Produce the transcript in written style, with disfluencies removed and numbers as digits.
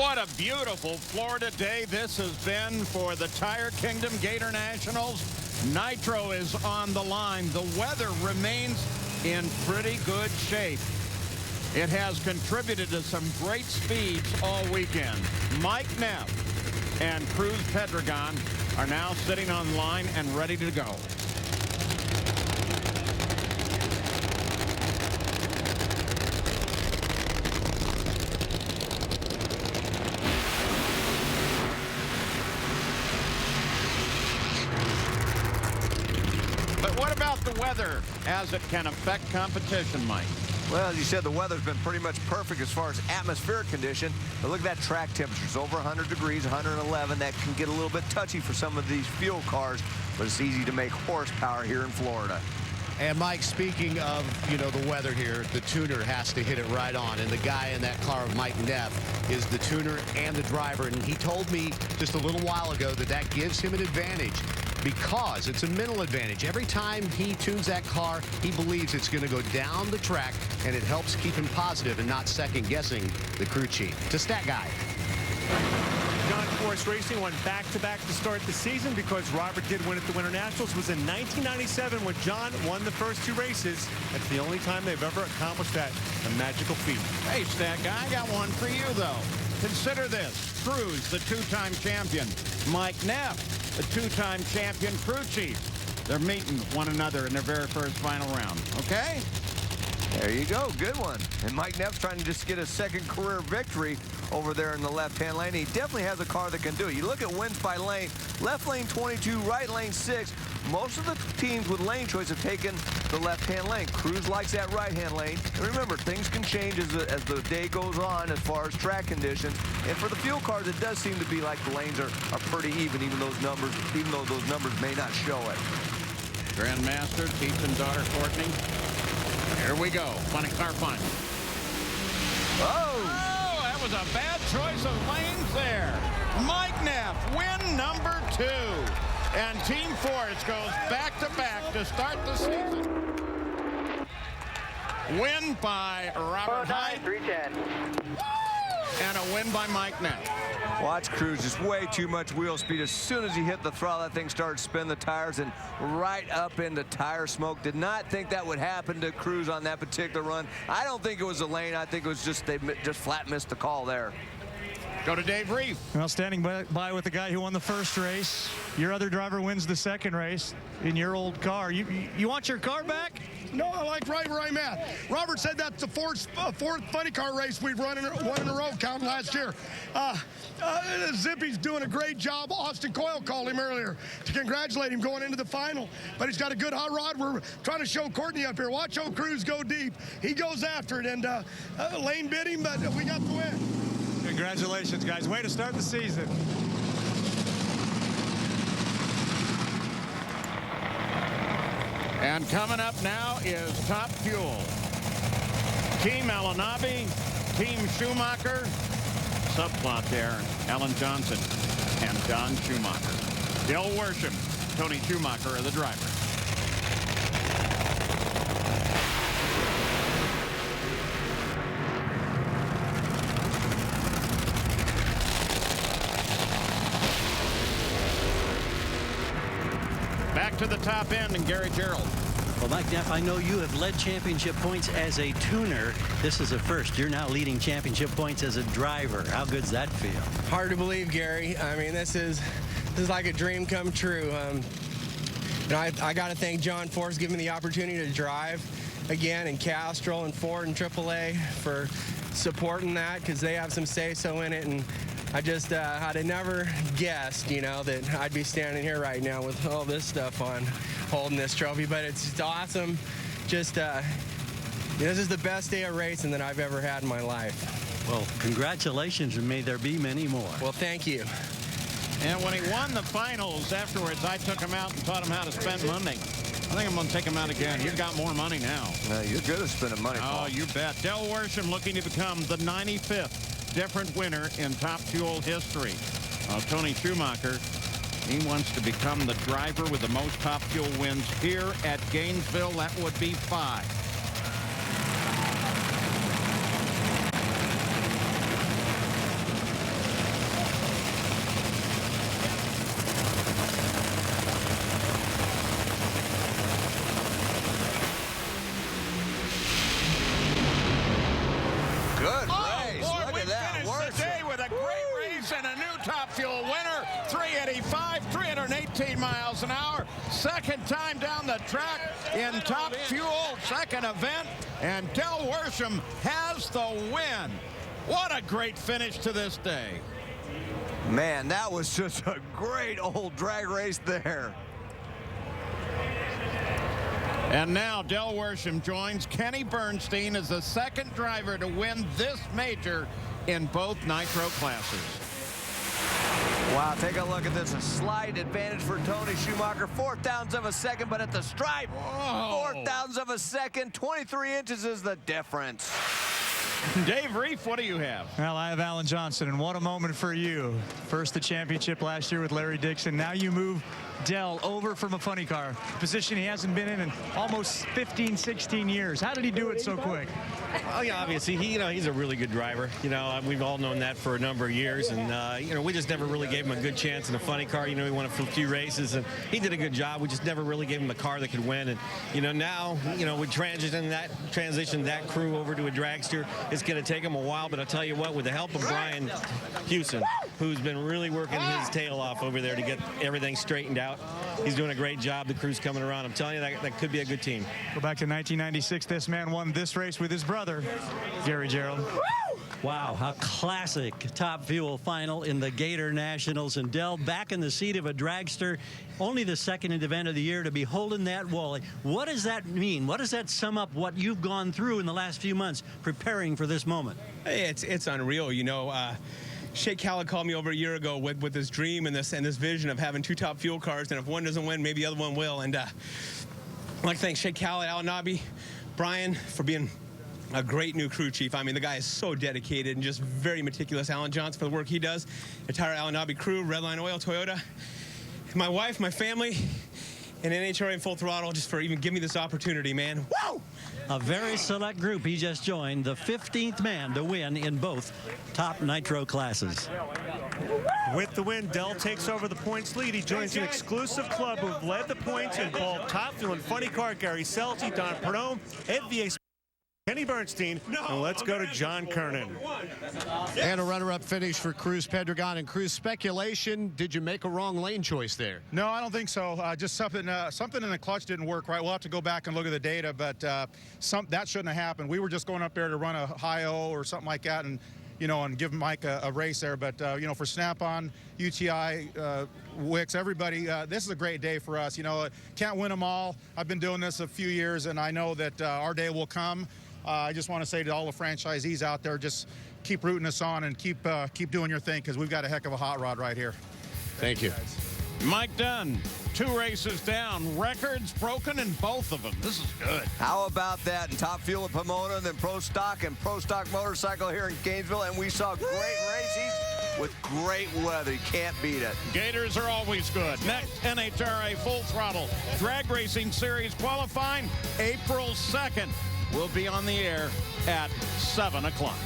What a beautiful Florida day this has been for the Tire Kingdom Gatornationals. Nitro is on the line. The weather remains in pretty good shape. It has contributed to some great speeds all weekend. Mike Neff and Cruz Pedregon are now sitting on line and ready to go. But what about the weather as it can affect competition, Mike? Well, as you said, the weather's been pretty much perfect as far as atmospheric condition. But look at that track temperature. It's over 100 degrees, 111. That can get a little bit touchy for some of these fuel cars, but it's easy to make horsepower here in Florida. And Mike, speaking of, the weather here, the tuner has to hit it right on. And the guy in that car of Mike Neff is the tuner and the driver. And he told me just a little while ago that that gives him an advantage because it's a mental advantage. Every time he tunes that car, he believes it's going to go down the track, and it helps keep him positive and not second-guessing the crew chief. To Stat Guy. John Force Racing went back-to-back to start the season because Robert did win at the Winter Nationals. It was in 1997 when John won the first two races. That's the only time they've ever accomplished that, a magical feat. Hey, Stat Guy, I got one for you, though. Consider this. Cruz, the two-time champion. Mike Neff, the two-time champion crew chief. They're meeting one another in their very first final round. Okay? There you go. Good one. And Mike Neff's trying to just get a second career victory over there in the left-hand lane. He definitely has a car that can do it. You look at wins by lane. Left lane 22, right lane 6. Most of the teams with lane choice have taken the left-hand lane. Cruz likes that right-hand lane. And remember, things can change as the day goes on as far as track conditions. And for the fuel cars, it does seem to be like the lanes are pretty even though those numbers may not show it. Grandmaster, Keith and daughter Courtney. Here we go. Funny car final. Oh! That was a bad choice of lanes there. Mike Neff, win number 2. And Team Force goes back-to-back to start the season. Win by Robert Hyde. 310. And a win by Mike Neff. Watch Cruz, just way too much wheel speed. As soon as he hit the throttle, that thing started spinning the tires and right up into tire smoke. Did not think that would happen to Cruz on that particular run. I don't think it was a lane. I think it was just they just flat missed the call there. Go to Dave Reef. Well, standing by with the guy who won the first race. Your other driver wins the second race in your old car. You want your car back? No, I like right where I'm at. Robert said that's the fourth funny car race we've won in a row, counting last year. Zippy's doing a great job. Austin Coyle called him earlier to congratulate him going into the final. But he's got a good hot rod. We're trying to show Courtney up here. Watch old Cruz go deep. He goes after it, and Lane bit him, but we got the win. Congratulations, guys. Way to start the season. And coming up now is Top Fuel. Team Alanabi, Team Schumacher. Subplot there, Alan Johnson and Don Schumacher. Dale Worsham, Tony Schumacher are the drivers. Back to the top end and Gary Gerald. Well, Mike Neff, I know you have led championship points as a tuner. This is a first. You're now leading championship points as a driver. How good's that feel? Hard to believe, Gary. I mean, this is like a dream come true. I got to thank John Force giving me the opportunity to drive again, and Castrol and Ford and AAA for supporting that because they have some say-so in it. And I just I'd have never guessed, that I'd be standing here right now with all this stuff on, holding this trophy. But it's awesome. Just this is the best day of racing that I've ever had in my life. Well, congratulations, and may there be many more. Well, thank you. And when he won the finals afterwards, I took him out and taught him how to spend money. I think I'm going to take him out again. You've got more money now. You're good at spending money, Paul. Oh, you bet. Del Worsham looking to become the 95th different winner in Top Fuel history. Tony Schumacher, he wants to become the driver with the most Top Fuel wins here at Gainesville. That would be 5. Good Oh, race. boy, Look we at that. finished the day with a great race and a new Top Fuel winner. 385, 318 miles an hour. Second time down the track in Top Fuel, second event. And Del Worsham has the win. What a great finish to this day. Man, that was just a great old drag race there. And now Del Worsham joins Kenny Bernstein as the second driver to win this major in both nitro classes. Wow, take a look at this. A slight advantage for Tony Schumacher. 4/1000 of a second, but at the stripe, Whoa. 4/1000 of a second. 23 inches is the difference. Dave Reef, what do you have? Well, I have Alan Johnson, and what a moment for you. First the championship last year with Larry Dixon. Now you move Del over from a funny car, position he hasn't been in almost 15, 16 years. How did he do it so quick? Oh, yeah, obviously, he's a really good driver. We've all known that for a number of years, and we just never really gave him a good chance in a funny car. He won a few races, and he did a good job. We just never really gave him a car that could win. And now, we transition that crew over to a dragster. It's going to take him a while, but I'll tell you what, with the help of Brian Hewson, who's been really working his tail off over there to get everything straightened out. He's doing a great job. The crew's coming around. I'm telling you, that could be a good team. Go back to 1996. This man won this race with his brother, Gary Gerald. Wow, a classic Top Fuel final in the Gatornationals, and Del back in the seat of a dragster, only the second event of the year to be holding that wally. What does that mean? What does that sum up what you've gone through in the last few months preparing for this moment? Hey, it's unreal, Shea Callett called me over a year ago with this dream and this vision of having two Top Fuel cars, and if one doesn't win, maybe the other one will. And I'd like to thank Shea Callett, Al Nabi, Brian for being a great new crew chief. I mean, the guy is so dedicated and just very meticulous. Alan Johnson for the work he does. Entire Al Nabi crew, Redline Oil, Toyota. My wife, my family, and NHRA and Full Throttle just for even giving me this opportunity, man. Woo! A very select group he just joined, the 15th man to win in both top nitro classes. With the win, Del takes over the points lead. He joins an exclusive club who've led the points in both Top Fuel and Funny Car. Gary Selty, Don Perdome, Ed VA, Kenny Bernstein, and let's go to John Kernan. And a runner-up finish for Cruz Pedregon. And Cruz, speculation, did you make a wrong lane choice there? No, I don't think so. Just something in the clutch didn't work right. We'll have to go back and look at the data, but that shouldn't have happened. We were just going up there to run a high O or something like that, and and give Mike a race there. But for Snap-on, UTI, Wix, everybody, this is a great day for us. Can't win them all. I've been doing this a few years, and I know that our day will come. I just want to say to all the franchisees out there, just keep rooting us on and keep doing your thing, because we've got a heck of a hot rod right here. Thank you. Mike Dunn, 2 races down, records broken in both of them. This is good. How about that? And Top Fuel at Pomona, and then Pro Stock and Pro Stock Motorcycle here in Gainesville, and we saw great races with great weather. You can't beat it. Gators are always good. Next, NHRA Full Throttle Drag Racing Series qualifying April 2nd. We'll be on the air at 7 o'clock.